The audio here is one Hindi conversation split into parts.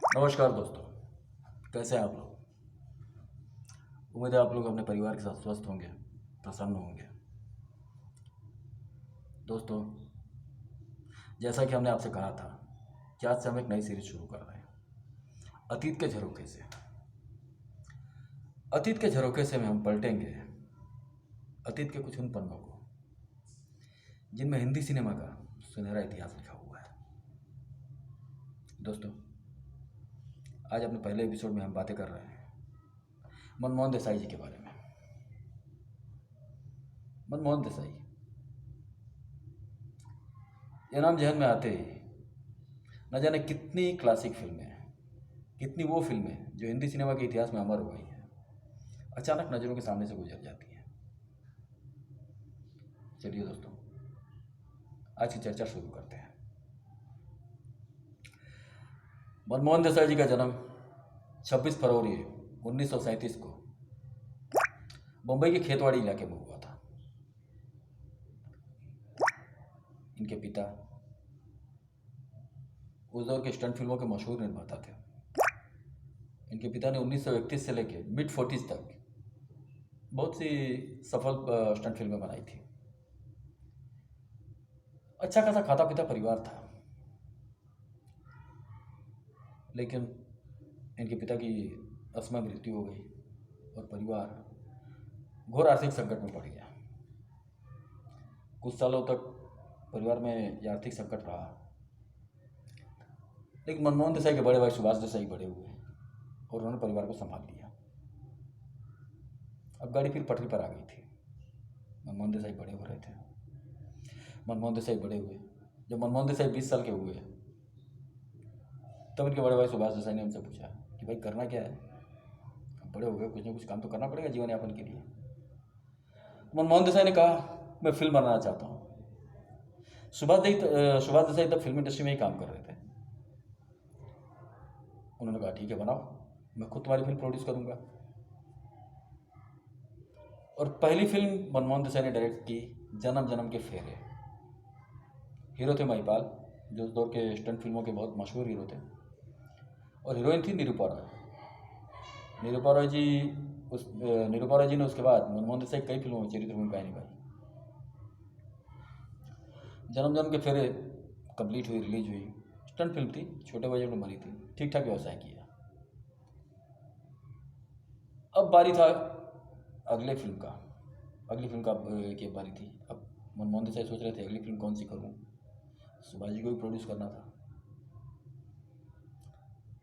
नमस्कार दोस्तों, कैसे हैं आप लोग। उम्मीद है आप लोग अपने परिवार के साथ स्वस्थ होंगे, प्रसन्न होंगे। दोस्तों, जैसा कि हमने आपसे कहा था कि आज से हम एक नई सीरीज शुरू कर रहे हैं, अतीत के झरोखे से। अतीत के झरोखे से में हम पलटेंगे अतीत के कुछ उन पन्नों को जिनमें हिंदी सिनेमा का सुनहरा इतिहास लिखा हुआ है। दोस्तों, आज अपने पहले एपिसोड में हम बातें कर रहे हैं मनमोहन देसाई जी के बारे में। मनमोहन देसाई, ये नाम जहन में आते ही न जाने कितनी क्लासिक फिल्में, कितनी वो फिल्में जो हिंदी सिनेमा के इतिहास में अमर हो गई हैं, अचानक नज़रों के सामने से गुजर जाती हैं। चलिए दोस्तों, आज की चर्चा शुरू करते हैं। मनमोहन देसाई जी का जन्म 26 फरवरी 1937 को मुंबई के खेतवाड़ी इलाके में हुआ था। इनके पिता उस दौर के स्टंट फिल्मों के मशहूर निर्माता थे। इनके पिता ने 1931 से लेकर मिड 40s तक बहुत सी सफल स्टंट फिल्में बनाई थी। अच्छा खासा खाता पीता परिवार था, लेकिन इनके पिता की अस्थमा मृत्यु हो गई और परिवार घोर आर्थिक संकट में पड़ गया। कुछ सालों तक परिवार में यह आर्थिक संकट रहा, लेकिन मनमोहन देसाई के बड़े भाई सुभाष देसाई बड़े हुए और उन्होंने परिवार को संभाल लिया। अब गाड़ी फिर पटरी पर आ गई थी। मनमोहन देसाई बड़े हो रहे थे। मनमोहन देसाई बड़े हुए। जब मनमोहन देसाई 20 साल के हुए तब इनके बड़े भाई सुभाष देसाई ने उनसे पूछा कि भाई करना क्या है, अब बड़े हो गए, कुछ ना कुछ काम तो करना पड़ेगा जीवन यापन के लिए। मनमोहन देसाई ने कहा मैं फिल्म बनाना चाहता हूँ। सुभाष देसाई तब फिल्म इंडस्ट्री में ही काम कर रहे थे। उन्होंने कहा ठीक है बनाओ, मैं खुद तुम्हारी फिल्म प्रोड्यूस करूँगा। और पहली फिल्म मनमोहन देसाई ने डायरेक्ट की जन्म जन्म के फेरे। हीरो थे महिपाल, जो उस दौर के स्टंट फिल्मों के बहुत मशहूर हीरो थे, और हीरोइन थी निरूपा रॉय। निरूपा रॉय जी ने उसके बाद मनमोहन देसाई कई फिल्मों में चरित्र भूमिकाएं निभाई। जन्म जन्म के फेरे कंप्लीट हुई, रिलीज हुई। स्टंट फिल्म थी, छोटे बजट में बनी थी, ठीक ठाक व्यवसाय किया। अब बारी था अगली फिल्म की बारी थी। अब मनमोहन देसाई सोच रहे थे अगली फिल्म कौन सी करूं। सुभाष जी को भी प्रोड्यूस करना था।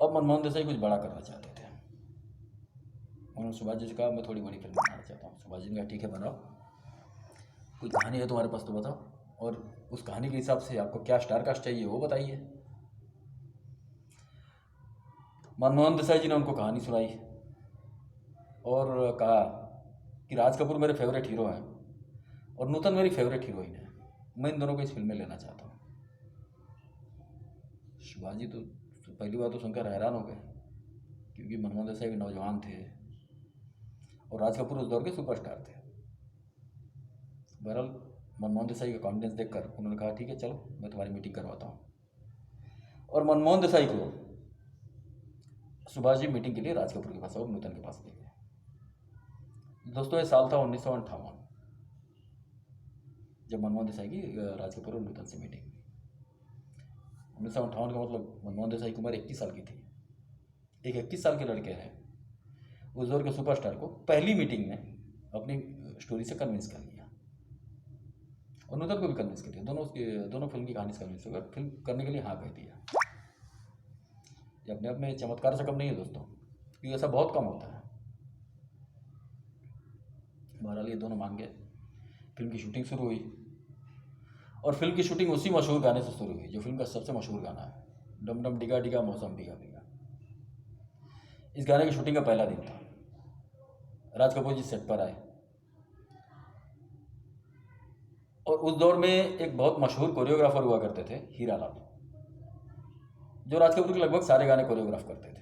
अब मनमोहन देसाई कुछ बड़ा करना चाहते थे। उन्होंने सुभाष जी से कहा मैं थोड़ी बड़ी फिल्म बनाना चाहता हूँ। सुभाष जी ने कहा ठीक है बनाओ, कोई कहानी है तुम्हारे पास तो बताओ, और उस कहानी के हिसाब से आपको क्या स्टार कास्ट चाहिए वो बताइए। मनमोहन देसाई जी ने उनको कहानी सुनाई और कहा कि राज कपूर मेरे फेवरेट हीरो हैं और नूतन मेरी फेवरेट हीरोइन है, मैं इन दोनों को इस फिल्म में लेना चाहता हूँ। सुभाष जी तो पहली बार तो सुनकर हैरान हो गए, क्योंकि मनमोहन देसाई भी नौजवान थे और राज कपूर उस दौर के सुपरस्टार थे। बहरहाल मनमोहन देसाई का कॉन्फिडेंस देखकर उन्होंने कहा ठीक है चलो मैं तुम्हारी मीटिंग करवाता हूँ। और मनमोहन देसाई को सुभाष जी मीटिंग के लिए राज कपूर के पास और नूतन के पास ले गए। दोस्तों, ये साल था 1958 जब मनमोहन देसाई की राज कपूर और नूतन से मीटिंग। 1958 का मतलब मनमोहन देसाई की उम्र 21 साल की थी। एक 21 साल के लड़के ने उस दौर के सुपरस्टार को पहली मीटिंग में अपनी स्टोरी से कन्विंस कर लिया और नूतन को भी कन्विंस कर लिया। दोनों फिल्म की कहानी से कन्विंस होकर फिल्म करने के लिए हाँ कह दिया। ये अपने आप में चमत्कार से कम नहीं है दोस्तों, क्योंकि ऐसा बहुत कम होता है। बहरहाल ये दोनों मान गए। फिल्म की शूटिंग शुरू हुई और फिल्म की शूटिंग उसी मशहूर गाने से शुरू हुई जो फिल्म का सबसे मशहूर गाना है, डम डम डिगा डिगा मौसम भीगा भीगा। इस गाने की शूटिंग का पहला दिन था। राज कपूर जी सेट पर आए और उस दौर में एक बहुत मशहूर कोरियोग्राफर हुआ करते थे, हीरा लाल, जो राज कपूर के लगभग सारे गाने कोरियोग्राफ करते थे।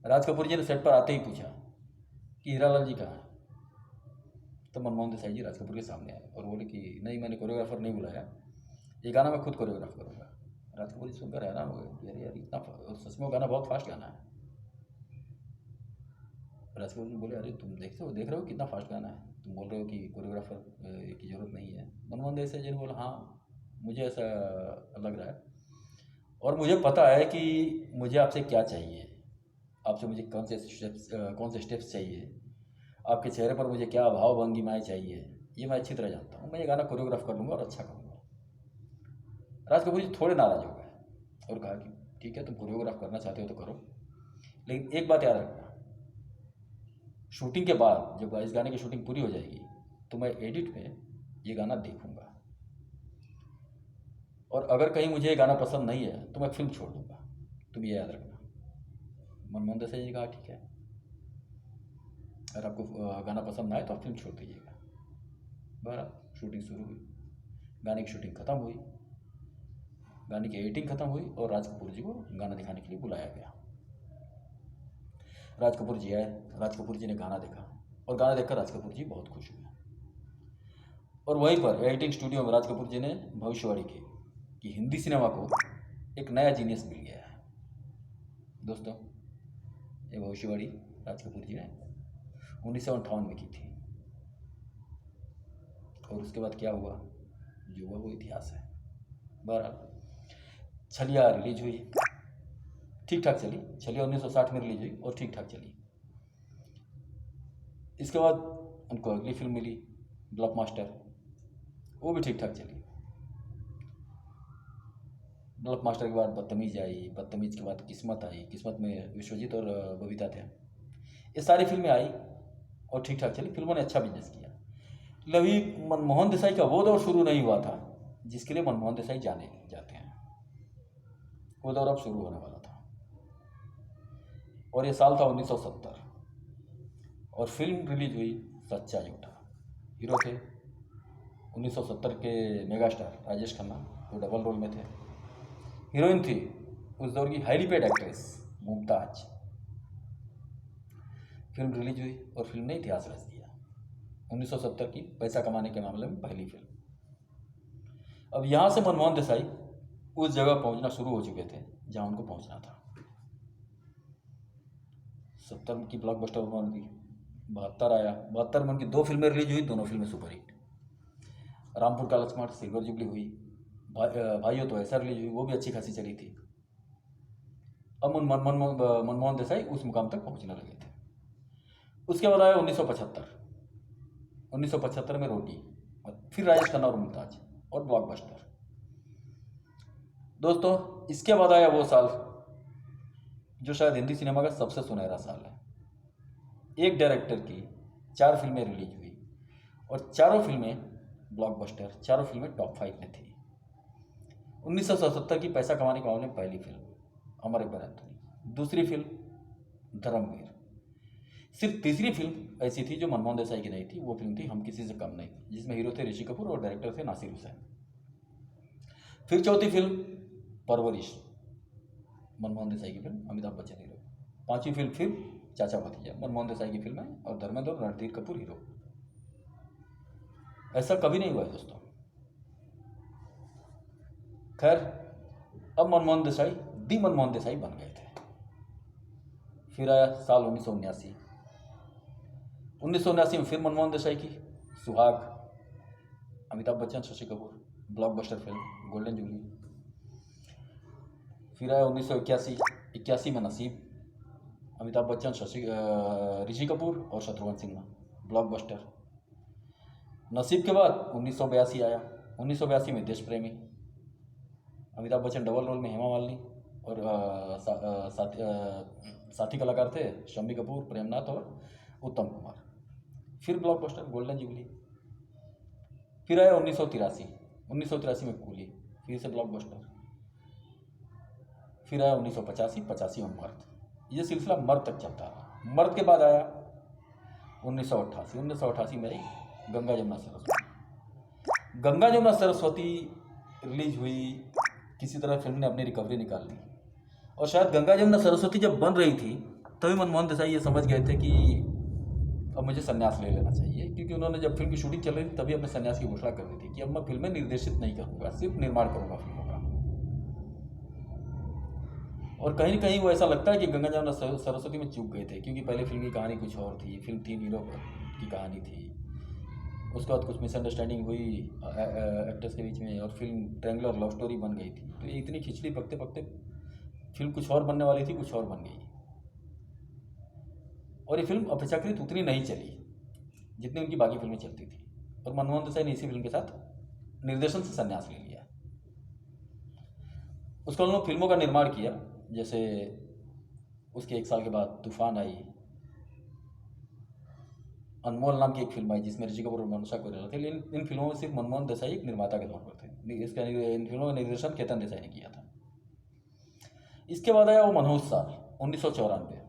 राज कपूर जी ने सेट पर आते ही पूछा कि हीरा लाल जी कहाँ हैं। तो मनमोहन देसाई जी राज कपूर के सामने आए और बोले कि नहीं, मैंने कोरियोग्राफर नहीं बुलाया, ये गाना मैं खुद कोरियोग्राफ करूँगा। राज कपूर जी सुनकर हैरान हो गए कि अरे यार इतना और सच में वो गाना बहुत फास्ट गाना है। राज कपूर जी बोले अरे तुम देख रहे हो कितना फास्ट गाना है, तुम बोल रहे हो कि कोरियोग्राफर की ज़रूरत नहीं है। मनमोहन देसाई जी ने बोला हाँ मुझे ऐसा लग रहा है, और मुझे पता है कि मुझे आपसे क्या चाहिए, आपसे मुझे कौन से स्टेप्स चाहिए, आपके चेहरे पर मुझे क्या भाव भंगिमाएँ चाहिए, ये मैं अच्छी तरह जानता हूँ। मैं ये गाना कोरियोग्राफ कर लूँगा और अच्छा करूँगा। राज कपूर जी थोड़े नाराज़ हो गए और कहा कि ठीक है तुम कोरियोग्राफ करना चाहते हो तो करो, लेकिन एक बात याद रखना, शूटिंग के बाद जब इस गाने की शूटिंग पूरी हो जाएगी तो मैं एडिट में ये गाना देखूंगा, और अगर कहीं मुझे ये गाना पसंद नहीं है तो मैं फिल्म छोड़ दूंगा, तुम ये याद रखना। मनमोहन देसाई जी कहा ठीक है, अगर आपको गाना पसंद ना आए तो आप फिल्म छोड़ दीजिएगा। बहरहाल शूटिंग शुरू हुई, गाने की शूटिंग खत्म हुई, गाने की एडिटिंग खत्म हुई और राज कपूर जी को गाना दिखाने के लिए बुलाया गया। राज कपूर जी आए, राज कपूर जी ने गाना देखा और गाना देखकर राज कपूर जी बहुत खुश हुए, और वहीं पर एडिटिंग स्टूडियो में राज कपूर जी ने भविष्यवाणी की कि हिंदी सिनेमा को एक नया जीनियस मिल गया है। दोस्तों ये भविष्यवाणी राज कपूर जी ने 1958 में की थी, और उसके बाद क्या हुआ जो हुआ वो इतिहास है। बहरहाल छलिया रिलीज हुई, ठीक ठाक चली। छलिया 1960 में रिलीज हुई और ठीक ठाक चली। इसके बाद उनको अगली फिल्म मिली ब्लॉकबस्टर, वो भी ठीक ठाक चली। ब्लॉकबस्टर के बाद बदतमीज आई, बदतमीज के बाद किस्मत आई, किस्मत में विश्वजीत और बबीता थे। ये सारी फिल्में आई और ठीक ठाक चली, फिल्मों ने अच्छा बिजनेस किया। लेकिन मनमोहन देसाई का वो दौर शुरू नहीं हुआ था जिसके लिए मनमोहन देसाई जाने जाते हैं, वो दौर अब शुरू होने वाला था, और ये साल था 1970, और फिल्म रिलीज हुई सच्चा झूठा। हीरो थे 1970 के मेगा स्टार राजेश खन्ना, वो डबल रोल में थे। हीरोइन थी उस दौर की highly paid actress Mumtaz. Film release हुई और फिल्म ने इतिहास रच दिया, 1970 की पैसा कमाने के मामले में पहली फिल्म। अब यहाँ से मनमोहन देसाई उस जगह पहुँचना शुरू हो चुके थे जहाँ उनको पहुँचना था। 70 की ब्लॉकबस्टर उन्होंने दी, 72 आया, 72 में उनकी 2 फिल्में रिलीज हुई, दोनों फिल्में सुपरहिट। रामपुर का लक्ष्मण सिल्वर जुबली हुई, भाइयों तो ऐसा रिलीज हुई, वो भी अच्छी खासी चली थी। अब मनमोहन देसाई उस मुकाम तक पहुंचने लगे थे। उसके बाद आया 1975 में रोटी, फिर राजेश खन्ना और मुमताज और ब्लॉकबस्टर। दोस्तों इसके बाद आया वो साल जो शायद हिंदी सिनेमा का सबसे सुनहरा साल है। एक डायरेक्टर की 4 फिल्में रिलीज हुई और चारों फिल्में ब्लॉकबस्टर, चारों फिल्में टॉप 5 में थी। 1977 की पैसा कमाने के मामले में पहली फिल्म अमर अकबर एंथोनी, दूसरी फिल्म धर्मवीर, सिर्फ तीसरी फिल्म ऐसी थी जो मनमोहन देसाई की नहीं थी, वो फिल्म थी हम किसी से कम नहीं, जिसमें हीरो थे ऋषि कपूर और डायरेक्टर थे नासिर हुसैन। फिर चौथी फिल्म परवरिश, मनमोहन देसाई की फिल्म, अमिताभ बच्चन हीरो। पांचवी फिल्म फिर चाचा भतीजा, मनमोहन देसाई की फिल्म है और धर्मेंद्र और रणधीर कपूर हीरो। ऐसा कभी नहीं हुआ है दोस्तों। खैर अब मनमोहन देसाई दी मनमोहन देसाई बन गए थे। फिर आया साल 1979। 1979 में फिर मनमोहन देसाई की सुहाग, Amitabh Bachchan Shashi Kapoor, blockbuster film golden jubilee. फिर आया 1981 में नसीब, अमिताभ बच्चन ऋषि कपूर और शत्रुघ्न सिन्हा, ब्लॉकबस्टर। नसीब के बाद 1982 आया, 1982 में देश प्रेमी, अमिताभ बच्चन डबल रोल में, हेमा मालिनी और साथी कलाकार थे शम्मी कपूर, प्रेमनाथ और उत्तम कुमार। फिर ब्लॉकबस्टर गोल्डन जुबली। फिर आया 1983 में कूली, फिर से ब्लॉकबस्टर। फिर आया 1985 में मर्द। ये सिलसिला मर्द तक चलता रहा। मर्द के बाद आया 1988 में आई गंगा जमुना सरस्वती। गंगा जमुना सरस्वती रिलीज हुई, किसी तरह फिल्म ने अपनी रिकवरी निकाल ली, और शायद गंगा जमुना सरस्वती जब बन रही थी तभी मनमोहन देसाई ये समझ गए थे कि अब मुझे संन्यास ले लेना चाहिए, क्योंकि उन्होंने जब फिल्म की शूटिंग चल रही थी तभी अपने संन्यास की घोषणा कर दी थी कि अब मैं फिल्में निर्देशित नहीं करूँगा, सिर्फ निर्माण करूँगा फिल्मों का। और कहीं ना कहीं वो ऐसा लगता है कि गंगा जमुना सरस्वती में चूक गए थे, क्योंकि पहले फिल्म की कहानी कुछ और थी, फिल्म 3 हीरो की कहानी थी। उसके बाद कुछ मिसअंडरस्टैंडिंग हुई एक्टर्स के बीच में, और फिल्म ट्रायंगुलर लव स्टोरी बन गई थी। तो ये इतनी खिचड़ी पकते पकते फिल्म कुछ और बनने वाली थी, कुछ और बन गई। और ये फिल्म अपेक्षाकृत उतनी नहीं चली जितनी उनकी बाकी फिल्में चलती थी। और मनमोहन देसाई ने इसी फिल्म के साथ निर्देशन से संन्यास ले लिया। उसके बाद उन्होंने फिल्मों का निर्माण किया, जैसे उसके 1 साल के बाद तूफान आई, अनमोल नाम की एक फिल्म आई जिसमें ऋषि कपूर और मनुषा कोइराला थे। लेकिन इन फिल्मों में सिर्फ मनमोहन देसाई एक निर्माता के तौर पर थे। इन फिल्मों का निर्देशन केतन देसाई ने किया था। इसके बाद आया वो मनहूस साल 1994,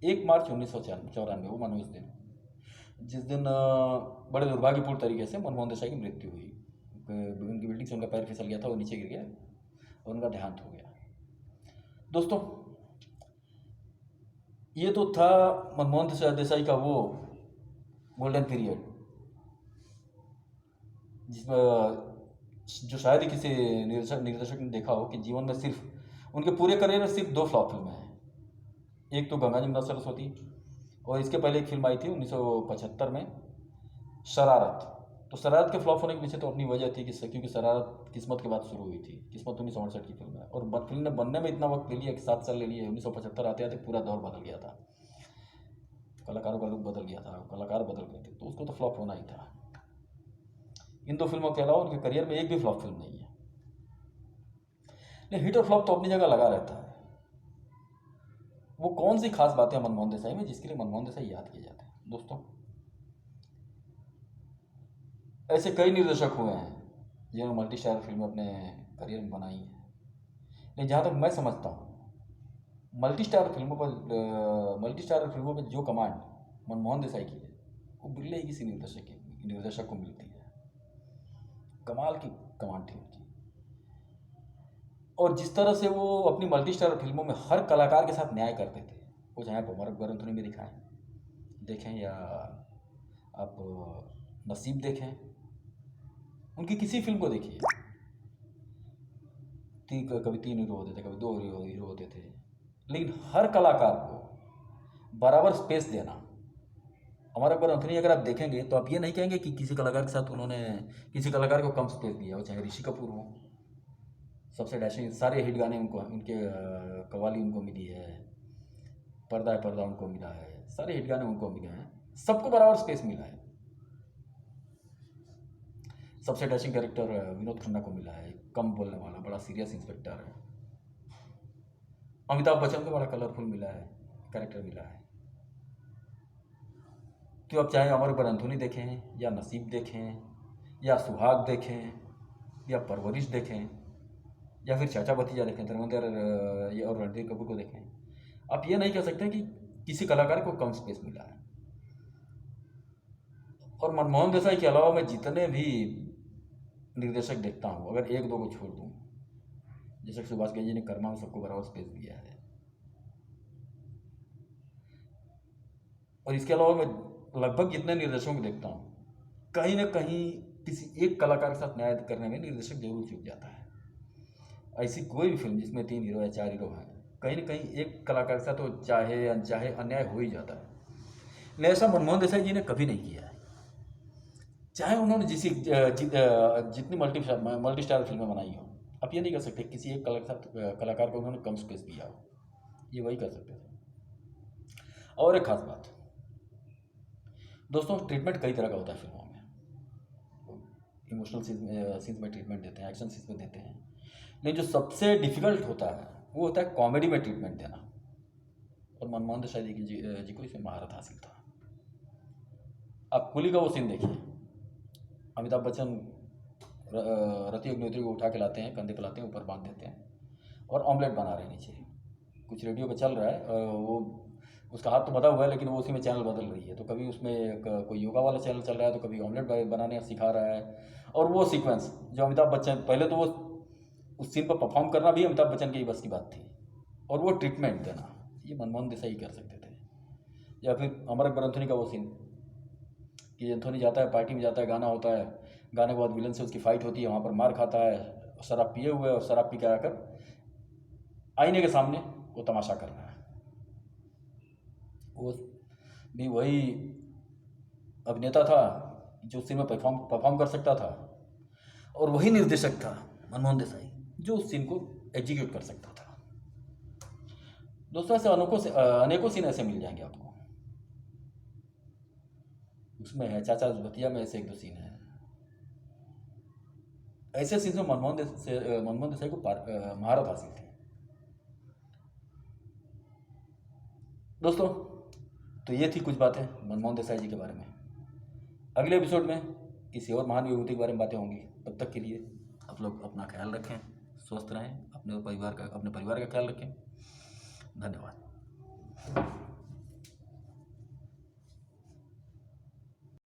1 मार्च 1994, वो मनहूस दिन, जिस दिन बड़े दुर्भाग्यपूर्ण तरीके से मनमोहन देसाई की मृत्यु हुई। उनकी बिल्डिंग से उनका पैर फिसल गया था, वो नीचे गिर गया और उनका देहांत हो गया। दोस्तों, ये तो था मनमोहन देसाई का वो गोल्डन पीरियड, जिसमें जो शायद ही किसी निर्देशक ने देखा हो कि जीवन में सिर्फ उनके पूरे करियर में सिर्फ 2 फ्लॉप फिल्में हैं। एक तो गंगा जमुना सरस्वती, और इसके पहले एक फिल्म आई थी 1975 में, शरारत। तो शरारत के फ्लॉप होने के पीछे तो अपनी वजह थी, क्योंकि शरारत किस्मत के बाद शुरू हुई थी। किस्मत 1968 की फिल्म है, और फिल्म ने बनने में इतना वक्त ले लिया कि 7 साल ले लिए। 1975 आते आते पूरा दौर बदल गया था, कलाकारों का लुक बदल गया था, कलाकार बदल गए थे, तो उसको तो फ्लॉप होना ही था। इन 2 फिल्मों के अलावा उनके करियर में एक भी फ्लॉप फिल्म नहीं है। लेकिन हिट और फ्लॉप तो अपनी जगह लगा रहता है। वो कौन सी खास बातें मनमोहन देसाई में जिसके लिए मनमोहन देसाई याद किए जाते हैं? दोस्तों, ऐसे कई निर्देशक हुए हैं जिन्होंने मल्टी स्टारर फिल्में अपने करियर में बनाई हैं। लेकिन जहाँ तक मैं समझता हूँ, मल्टी स्टारर फिल्मों पर जो कमांड मनमोहन देसाई की है, वो बिल्ले ही किसी निर्देशक को मिलती है। कमाल की कमांड थी उनकी। और जिस तरह से वो अपनी मल्टी स्टारर फिल्मों में हर कलाकार के साथ न्याय करते थे, वो चाहे आप अमर अकबर में देखें या आप नसीब देखें, उनकी किसी फिल्म को देखिए, कभी 3 हीरो होते थे, कभी 2 हीरो होते थे, लेकिन हर कलाकार को बराबर स्पेस देना। अमर अकबर अंथनी अगर आप देखेंगे तो आप ये नहीं कहेंगे कि किसी कलाकार के साथ उन्होंने किसी कलाकार को कम स्पेस दिया हो। चाहे ऋषि कपूर हो, सबसे डैशिंग, सारे हिट गाने उनको, उनके कवाली उनको मिली है, पर्दा है पर्दा उनको मिला है, सारे हिट गाने उनको मिले हैं, सबको बराबर स्पेस मिला है। सबसे डैशिंग कैरेक्टर विनोद खन्ना को मिला है, कम बोलने वाला, बड़ा सीरियस इंस्पेक्टर है। अमिताभ बच्चन को बड़ा कलरफुल मिला है, कैरेक्टर मिला है। तो आप चाहे अमर अकबर अंथोनी देखें, या नसीब देखें, या सुहाग देखें, या परवरिश देखें, या फिर चाचा भतीजा देखें, धर्मेंद्र और रणधीर कपूर को देखें, आप ये नहीं कह सकते कि किसी कलाकार को कम स्पेस मिला है। और मनमोहन देसाई के अलावा मैं जितने भी निर्देशक देखता हूँ, अगर 1-2 को छोड़ दूँ, जैसे सुभाष घई जी ने कर्मा में सबको बराबर स्पेस दिया है, और इसके अलावा मैं लगभग जितने निर्देशकों को देखता हूँ, कहीं ना कहीं किसी एक कलाकार के साथ न्याय करने में निर्देशक जरूर चूक जाता है। ऐसी कोई भी फिल्म जिसमें 3 हीरो या 4 हीरो हैं, कहीं ना कहीं एक कलाकार के साथ तो चाहे या अनचाहे अन्याय हो ही जाता है। लेकिन ऐसा मनमोहन देसाई जी ने कभी नहीं किया है। चाहे उन्होंने जितनी मल्टी स्टार फिल्में बनाई हो, आप ये नहीं कर सकते किसी एक कलाकार को उन्होंने कम स्पेस दिया हो, ये वही कर सकते थे। और एक खास बात दोस्तों, ट्रीटमेंट कई तरह का होता है फिल्मों में। इमोशनल सीन्स में ट्रीटमेंट देते हैं, एक्शन सीन्स में देते हैं, लेकिन जो सबसे डिफिकल्ट होता है वो होता है कॉमेडी में ट्रीटमेंट देना। और मनमोहन देसाई जी को इसमें महारत हासिल था। आप कुली का वो सीन देखिए, अमिताभ बच्चन रति अग्निहोत्री को उठा के लाते हैं, कंधे पर लाते हैं, ऊपर बांध देते हैं, और ऑमलेट बना रहे हैं नीचे, कुछ रेडियो पे चल रहा है, वो उसका हाथ तो बंधा हुआ है, लेकिन वो उसी में चैनल बदल रही है। तो कभी उसमें कोई योगा वाला चैनल चल रहा है, तो कभी ऑमलेट बनाने सिखा रहा है। और वो सीक्वेंस जो अमिताभ बच्चन, पहले तो वो उस सीन पर परफॉर्म करना भी अमिताभ बच्चन की बस की बात थी, और वो ट्रीटमेंट देना ये मनमोहन देसाई कर सकते थे। या फिर अमर अकबर अंथोनी का वो सीन कि एंथोनी जाता है, पार्टी में जाता है, गाना होता है, गाने के बाद विलन से उसकी फाइट होती है, वहाँ पर मार खाता है, शराब पिए हुए, और शराब पी के आकर आईने के सामने वो तमाशा कर रहा है। वो भी वही अभिनेता था जो उस सीन में परफॉर्म कर सकता था, और वही निर्देशक था मनमोहन देसाई जो उस सीन को एग्जीक्यूट कर सकता था। दोस्तों, ऐसे अनेकों सीन ऐसे मिल जाएंगे आपको। उसमें है चाचा भतिया में ऐसे 1-2 सीन है। ऐसे सीन में मनमोहन देसाई को महारत हासिल थी। दोस्तों, तो ये थी कुछ बातें मनमोहन देसाई जी के बारे में। अगले एपिसोड में किसी और महान विभूति के बारे में बातें होंगी। तब तक के लिए आप लोग अपना ख्याल रखें, स्वस्थ रहें, अपने परिवार का ख्याल रखें। धन्यवाद।